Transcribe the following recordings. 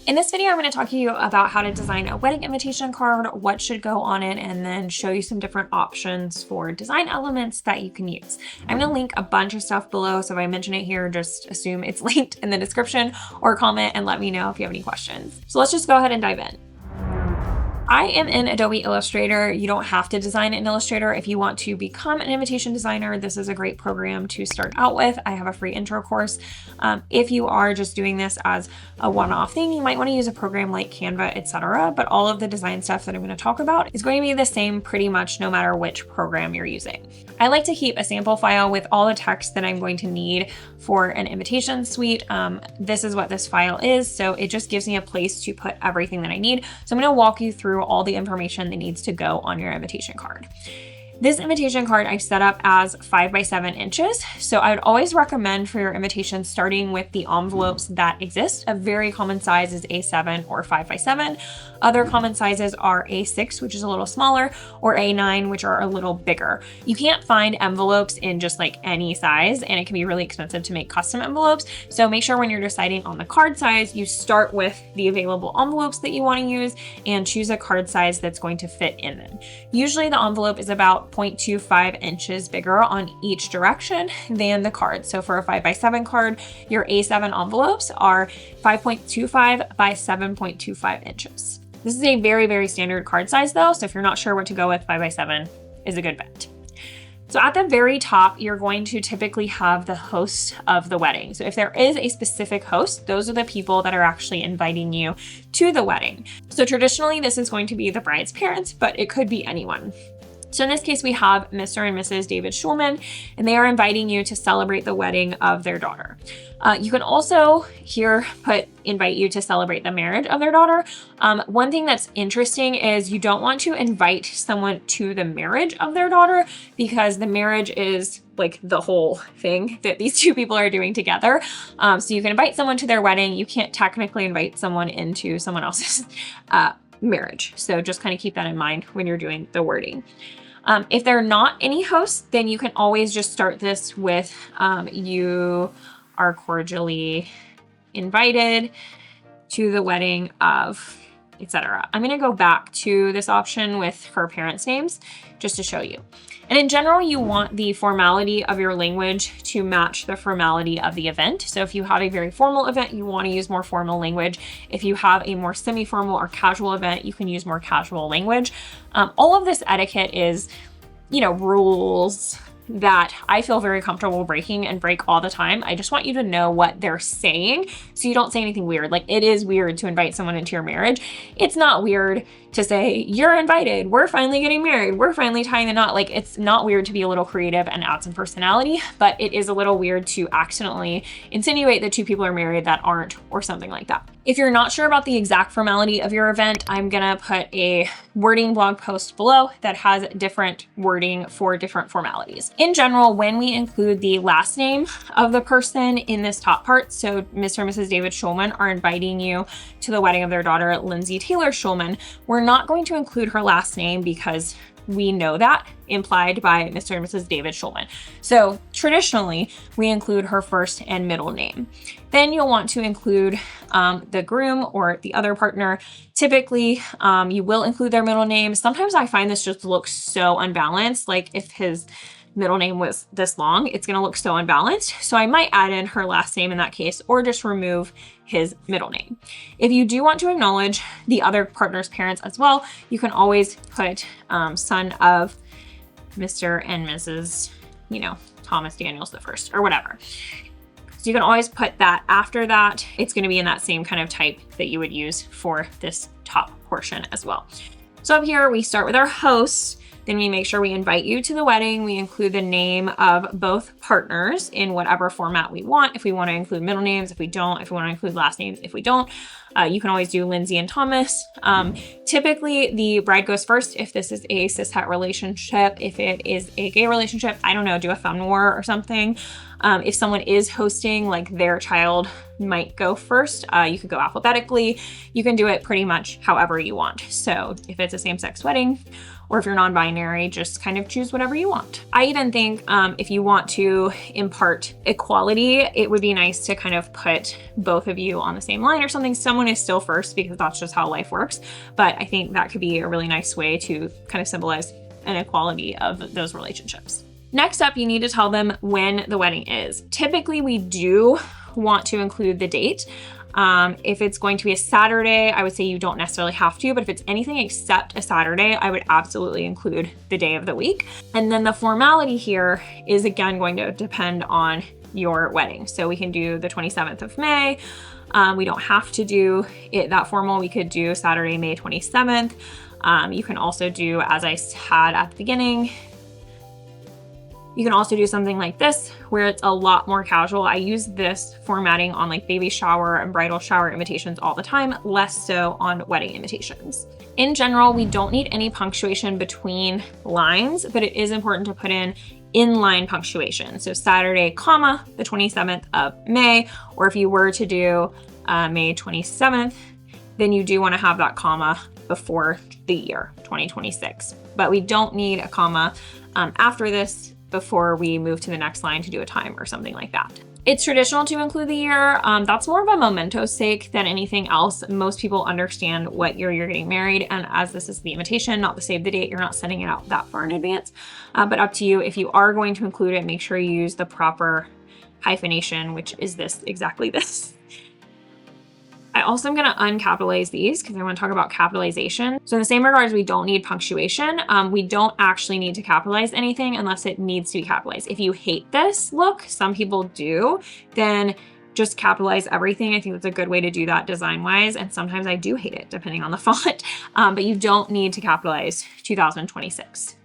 In this video, I'm going to talk to you about how to design a wedding invitation card, what should go on it, and then show you some different options for design elements that you can use. I'm going to link a bunch of stuff below, so if I mention it here, just assume it's linked in the description or comment and let me know if you have any questions. So let's just go ahead and dive in. I am in Adobe Illustrator. You don't have to design in Illustrator. If you want to become an invitation designer, this is a great program to start out with. I have a free intro course. If you are just doing this as a one-off thing, you might want to use a program like Canva, etc. But all of the design stuff that I'm going to talk about is going to be the same pretty much no matter which program you're using. I like to keep a sample file with all the text that I'm going to need for an invitation suite. This is what this file is, so it just gives me a place to put everything that I need. So I'm going to walk you through all the information that needs to go on your invitation card. This invitation card I've set up as 5 by 7 inches. So I would always recommend for your invitation starting with the envelopes that exist. A very common size is A7 or 5 by 7. Other common sizes are A6, which is a little smaller, or A9, which are a little bigger. You can't find envelopes in just like any size, and it can be really expensive to make custom envelopes. So make sure when you're deciding on the card size, you start with the available envelopes that you want to use and choose a card size that's going to fit in them. Usually the envelope is about 0.25 inches bigger on each direction than the card. So for a 5 by 7 card, your A7 envelopes are 5.25 by 7.25 inches. This is a very, very standard card size though, so if you're not sure what to go with, 5 by 7 is a good bet. So at the very top, you're going to typically have the host of the wedding. So if there is a specific host, those are the people that are actually inviting you to the wedding. So traditionally, this is going to be the bride's parents, but it could be anyone. So in this case, we have Mr. and Mrs. David Schulman, and they are inviting you to celebrate the wedding of their daughter. You can also here invite you to celebrate the marriage of their daughter. One thing that's interesting is you don't want to invite someone to the marriage of their daughter because the marriage is like the whole thing that these two people are doing together. So you can invite someone to their wedding. You can't technically invite someone into someone else's marriage. So just kind of keep that in mind when you're doing the wording. If there are not any hosts, then you can always just start this with you are cordially invited to the wedding of, etc. I'm going to go back to this option with her parents' names just to show you. And in general, you want the formality of your language to match the formality of the event. So if you have a very formal event, you want to use more formal language. If you have a more semi-formal or casual event, you can use more casual language. All of this etiquette is, rules that I feel very comfortable breaking and break all the time. I just want you to know what they're saying so you don't say anything weird. Like, it is weird to invite someone into your marriage. It's not weird to say, you're invited, we're finally getting married, we're finally tying the knot. Like, it's not weird to be a little creative and add some personality, but it is a little weird to accidentally insinuate that two people are married that aren't, or something like that. If you're not sure about the exact formality of your event, I'm gonna put a wording blog post below that has different wording for different formalities. In general, when we include the last name of the person in this top part, so Mr. and Mrs. David Schulman are inviting you to the wedding of their daughter, Lindsay Taylor Schulman, we're not going to include her last name because we know that implied by Mr. and Mrs. David Schulman. So traditionally, we include her first and middle name. Then you'll want to include the groom or the other partner. Typically, you will include their middle name. Sometimes I find this just looks so unbalanced. Like if his middle name was this long, it's going to look so unbalanced. So I might add in her last name in that case, or just remove his middle name. If you do want to acknowledge the other partner's parents as well, you can always put son of Mr. and Mrs., Thomas Daniels the first or whatever. So you can always put that after that. It's going to be in that same kind of type that you would use for this top portion as well. So up here, we start with our hosts. Then we make sure we invite you to the wedding. We include the name of both partners in whatever format we want. If we want to include middle names, if we don't, if we want to include last names, if we don't, you can always do Lindsay and Thomas. Typically the bride goes first if this is a cis-het relationship. If it is a gay relationship, I don't know, do a femme noir or something. If someone is hosting, like their child might go first, you could go alphabetically. You can do it pretty much however you want. So if it's a same-sex wedding, or if you're non-binary, just kind of choose whatever you want. I even think if you want to impart equality, it would be nice to kind of put both of you on the same line or something. Someone honeymoon is still first because that's just how life works. But I think that could be a really nice way to kind of symbolize an equality of those relationships. Next up, you need to tell them when the wedding is. Typically, we do want to include the date. If it's going to be a Saturday, I would say you don't necessarily have to, but if it's anything except a Saturday, I would absolutely include the day of the week. And then the formality here is again going to depend on your wedding. So we can do the 27th of May. We don't have to do it that formal. We could do Saturday, May 27th. You can also do, as I had at the beginning, you can also do something like this where it's a lot more casual. I use this formatting on like baby shower and bridal shower invitations all the time, less so on wedding invitations. In general, we don't need any punctuation between lines, but it is important to put in inline punctuation. So Saturday, comma, the 27th of May, or if you were to do May 27th, then you do want to have that comma before the year 2026. But we don't need a comma after this before we move to the next line to do a time or something like that. It's traditional to include the year. That's more of a memento's sake than anything else. Most people understand what year you're getting married, and as this is the invitation, not the save the date, you're not sending it out that far in advance. But up to you. If you are going to include it, make sure you use the proper hyphenation, which is this, exactly this. I also am going to uncapitalize these because I want to talk about capitalization. So in the same regards, we don't need punctuation. We don't actually need to capitalize anything unless it needs to be capitalized. If you hate this look, some people do, then just capitalize everything. I think that's a good way to do that design-wise. And sometimes I do hate it depending on the font, but you don't need to capitalize 2026.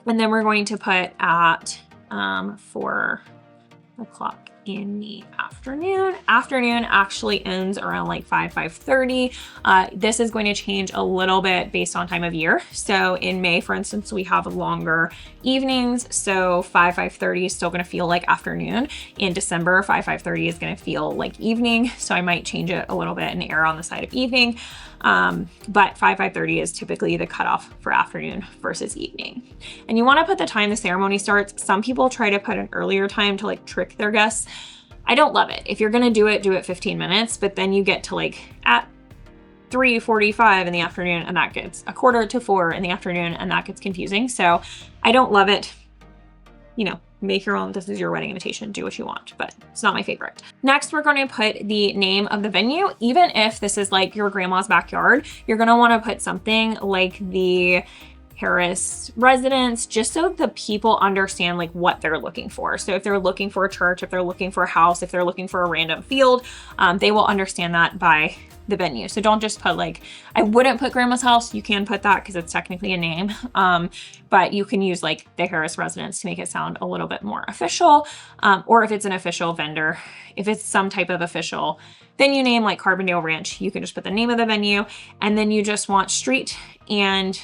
And then we're going to put at 4 o'clock in the afternoon. Afternoon actually ends around like 5:30. This is going to change a little bit based on time of year. So in May, for instance, we have longer evenings. So 5:30 is still going to feel like afternoon. In December, 5:30 is going to feel like evening. So I might change it a little bit and err on the side of evening. But 5:30 is typically the cutoff for afternoon versus evening. And you want to put the time the ceremony starts. Some people try to put an earlier time to like trick their guests. I don't love it. If you're going to do it 15 minutes, but then you get to like at 3:45 in the afternoon and that gets 3:45 in the afternoon and that gets confusing. So I don't love it. You know, make your own. This is your wedding invitation. Do what you want, but it's not my favorite. Next, we're going to put the name of the venue. Even if this is like your grandma's backyard, you're going to want to put something like the Harris residence, just so the people understand like what they're looking for. So if they're looking for a church, if they're looking for a house, if they're looking for a random field, they will understand that by the venue. So don't just put like, I wouldn't put grandma's house. You can put that because it's technically a name, but you can use like the Harris residence to make it sound a little bit more official. Or if it's an official vendor, if it's some type of official venue name like Carbondale Ranch, you can just put the name of the venue, and then you just want street and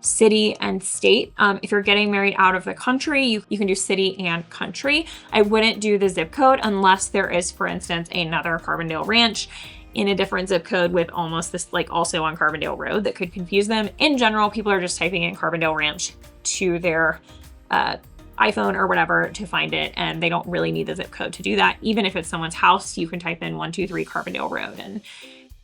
city and state. If you're getting married out of the country, you can do city and country. I wouldn't do the zip code unless there is, for instance, another Carbondale Ranch in a different zip code with almost this like also on Carbondale Road that could confuse them. In general, people are just typing in Carbondale Ranch to their iPhone or whatever to find it, and they don't really need the zip code to do that. Even if it's someone's house, you can type in 123 Carbondale Road, and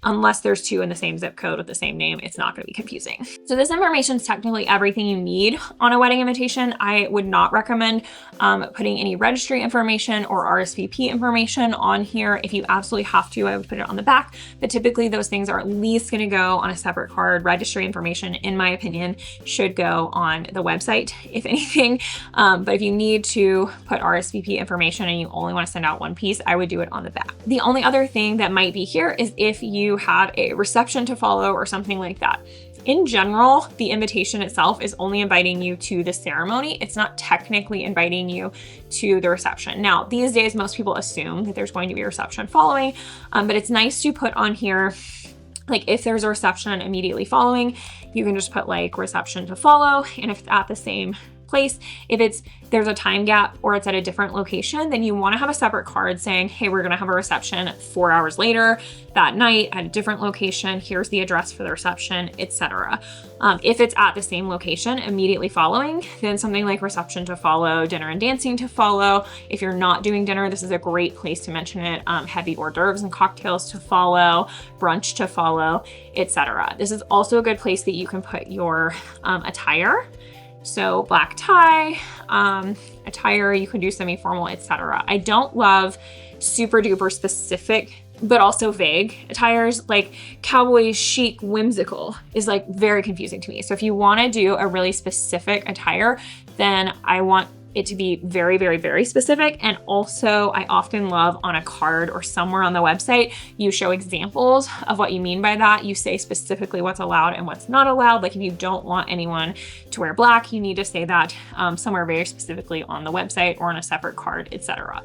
unless there's two in the same zip code with the same name, it's not going to be confusing. So this information is technically everything you need on a wedding invitation. I would not recommend putting any registry information or RSVP information on here. If you absolutely have to, I would put it on the back, but typically those things are at least going to go on a separate card. Registry information, in my opinion, should go on the website, if anything. But if you need to put RSVP information and you only want to send out one piece, I would do it on the back. The only other thing that might be here is if you have a reception to follow or something like that. In general, the invitation itself is only inviting you to the ceremony. It's not technically inviting you to the reception. Now, these days, most people assume that there's going to be a reception following, but it's nice to put on here, like if there's a reception immediately following, you can just put like reception to follow. And if it's at the same place. If there's a time gap or it's at a different location, then you want to have a separate card saying, hey, we're going to have a reception 4 hours later that night at a different location. Here's the address for the reception, etc. If it's at the same location immediately following, then something like reception to follow, dinner and dancing to follow. If you're not doing dinner, this is a great place to mention it. Heavy hors d'oeuvres and cocktails to follow, brunch to follow, etc. This is also a good place that you can put your attire. So black tie, attire, you can do semi-formal, etc. I don't love super duper specific, but also vague attires. Like cowboy chic whimsical is like very confusing to me. So if you want to do a really specific attire, then I want it to be very, very, very specific. And also I often love on a card or somewhere on the website, you show examples of what you mean by that. You say specifically what's allowed and what's not allowed. Like if you don't want anyone to wear black, you need to say that somewhere very specifically on the website or on a separate card, etc.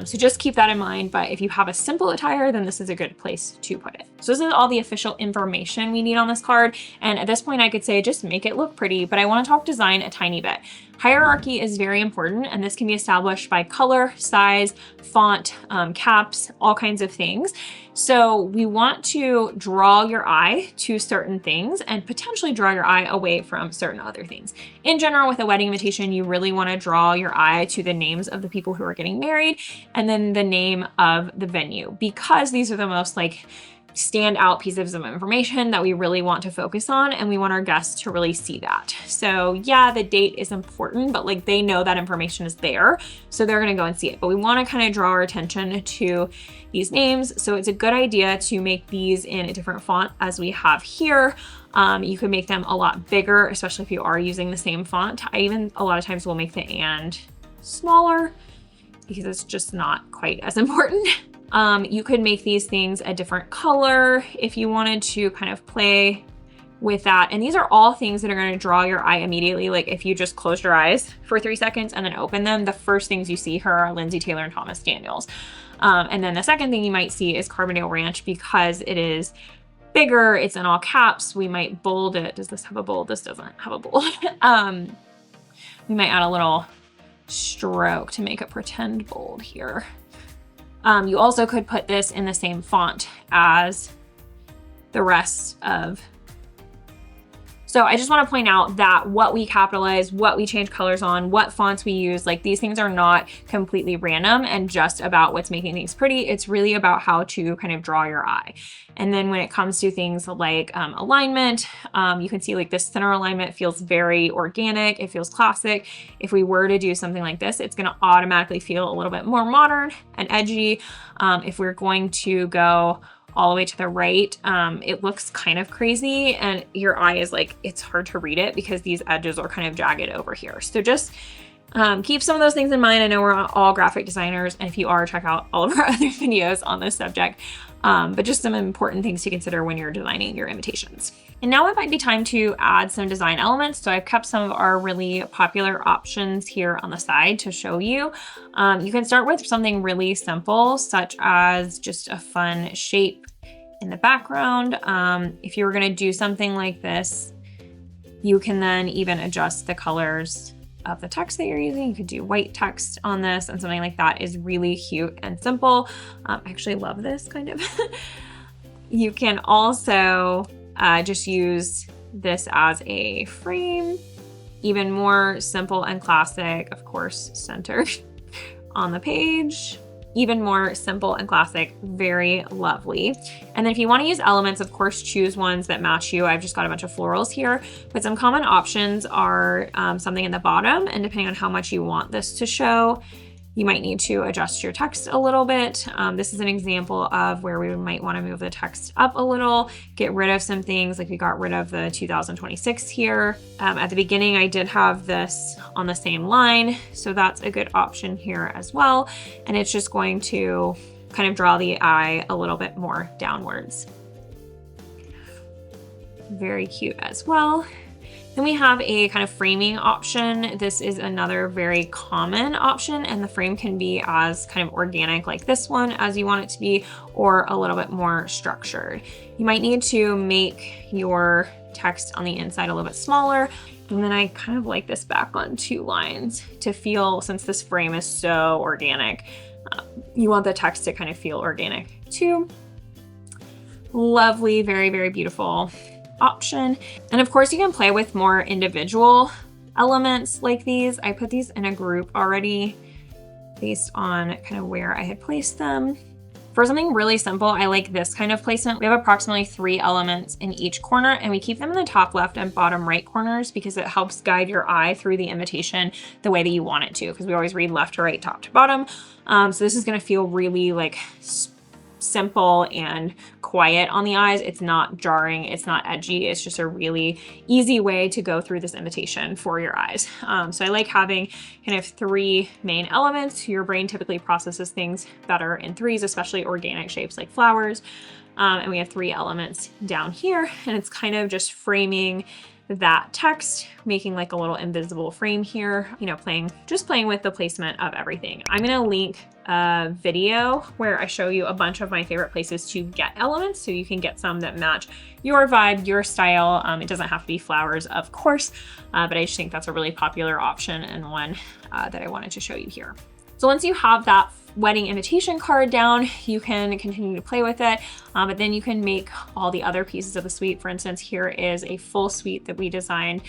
So just keep that in mind. But if you have a simple attire, then this is a good place to put it. So this is all the official information we need on this card. And at this point I could say, just make it look pretty, but I want to talk design a tiny bit. Hierarchy is very important, and this can be established by color, size, font, caps, all kinds of things. So we want to draw your eye to certain things and potentially draw your eye away from certain other things. In general, with a wedding invitation, you really want to draw your eye to the names of the people who are getting married and then the name of the venue, because these are the most like stand out pieces of information that we really want to focus on, and we want our guests to really see that. So yeah, the date is important, but like they know that information is there, so they're going to go and see it. But we want to kind of draw our attention to these names. So it's a good idea to make these in a different font as we have here. You can make them a lot bigger, especially if you are using the same font. I even a lot of times will make the and smaller because it's just not quite as important. You could make these things a different color if you wanted to kind of play with that. And these are all things that are going to draw your eye immediately. Like if you just closed your eyes for 3 seconds and then open them, the first things you see here are Lindsay Taylor and Thomas Daniels. And then the second thing you might see is Carbondale Ranch because it is bigger. It's in all caps. We might bold it. Does this have a bold? This doesn't have a bold. We might add a little stroke to make it pretend bold here. You also could put this in the same font as the rest of. So I just want to point out that what we capitalize, what we change colors on, what fonts we use, like these things are not completely random and just about what's making things pretty. It's really about how to kind of draw your eye. And then when it comes to things like alignment, you can see like this center alignment feels very organic. It feels classic. If we were to do something like this, it's going to automatically feel a little bit more modern and edgy. If we're going to go all the way to the right, it looks kind of crazy and your eye is like, it's hard to read it because these edges are kind of jagged over here. So just keep some of those things in mind. I know we're all graphic designers, and if you are, check out all of our other videos on this subject. But just some important things to consider when you're designing your invitations. And now it might be time to add some design elements. So I've kept some of our really popular options here on the side to show you. You can start with something really simple, such as just a fun shape in the background. If you were going to do something like this, you can then even adjust the colors of the text that you're using. You could do white text on this, and something like that is really cute and simple. I actually love this kind of. You can also just use this as a frame, even more simple and classic, of course, centered on the page. Even more simple and classic, very lovely. And then if you want to use elements, of course, choose ones that match you. I've just got a bunch of florals here, but some common options are something in the bottom, and depending on how much you want this to show, you might need to adjust your text a little bit. This is an example of where we might want to move the text up a little, get rid of some things, like we got rid of the 2026 here. At the beginning, I did have this on the same line, so that's a good option here as well. And it's just going to kind of draw the eye a little bit more downwards. Very cute as well. Then we have a kind of framing option. This is another very common option, and the frame can be as kind of organic like this one as you want it to be, or a little bit more structured. You might need to make your text on the inside a little bit smaller. And then I kind of like this back on 2 lines to feel, since this frame is so organic, you want the text to kind of feel organic too. Lovely, very, very beautiful option. And of course you can play with more individual elements like these. I put these in a group already based on kind of where I had placed them. For something really simple, I like this kind of placement. We have approximately 3 elements in each corner, and we keep them in the top left and bottom right corners because it helps guide your eye through the invitation the way that you want it to, because we always read left to right, top to bottom. So this is gonna feel really like simple and quiet on the eyes. It's not jarring, it's not edgy. It's just a really easy way to go through this invitation for your eyes. So I like having kind of 3 main elements. Your brain typically processes things better in 3s, especially organic shapes like flowers. And we have 3 elements down here, and it's kind of just framing that text, making like a little invisible frame here, you know, just playing with the placement of everything. I'm gonna link a video where I show you a bunch of my favorite places to get elements, so you can get some that match your vibe, your style. It doesn't have to be flowers, of course, but I just think that's a really popular option and one that I wanted to show you here. So once you have that wedding invitation card down, you can continue to play with it, but then you can make all the other pieces of the suite. For instance, here is a full suite that we designed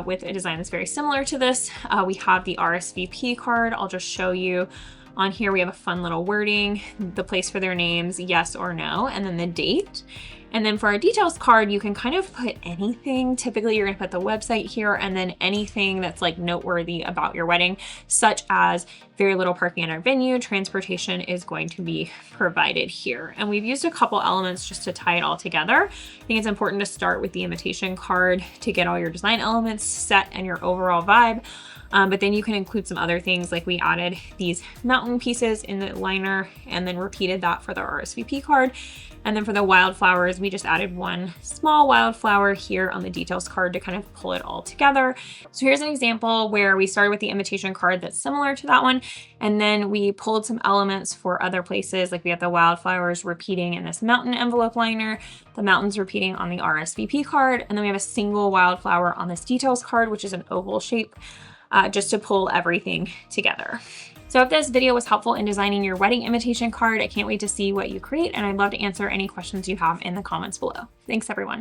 with a design that's very similar to this. We have the RSVP card. I'll just show you. On here, we have a fun little wording, the place for their names, yes or no, and then the date. And then for our details card, you can kind of put anything. Typically, you're gonna put the website here and then anything that's like noteworthy about your wedding, such as very little parking at our venue, transportation is going to be provided here. And we've used a couple elements just to tie it all together. I think it's important to start with the invitation card to get all your design elements set and your overall vibe. But then you can include some other things, like we added these mountain pieces in the liner and then repeated that for the RSVP card. And then for the wildflowers, we just added 1 small wildflower here on the details card to kind of pull it all together. So here's an example where we started with the invitation card that's similar to that one. And then we pulled some elements for other places, like we have the wildflowers repeating in this mountain envelope liner, the mountains repeating on the RSVP card, and then we have a single wildflower on this details card, which is an oval shape, just to pull everything together. So if this video was helpful in designing your wedding invitation card, I can't wait to see what you create, and I'd love to answer any questions you have in the comments below. Thanks, everyone.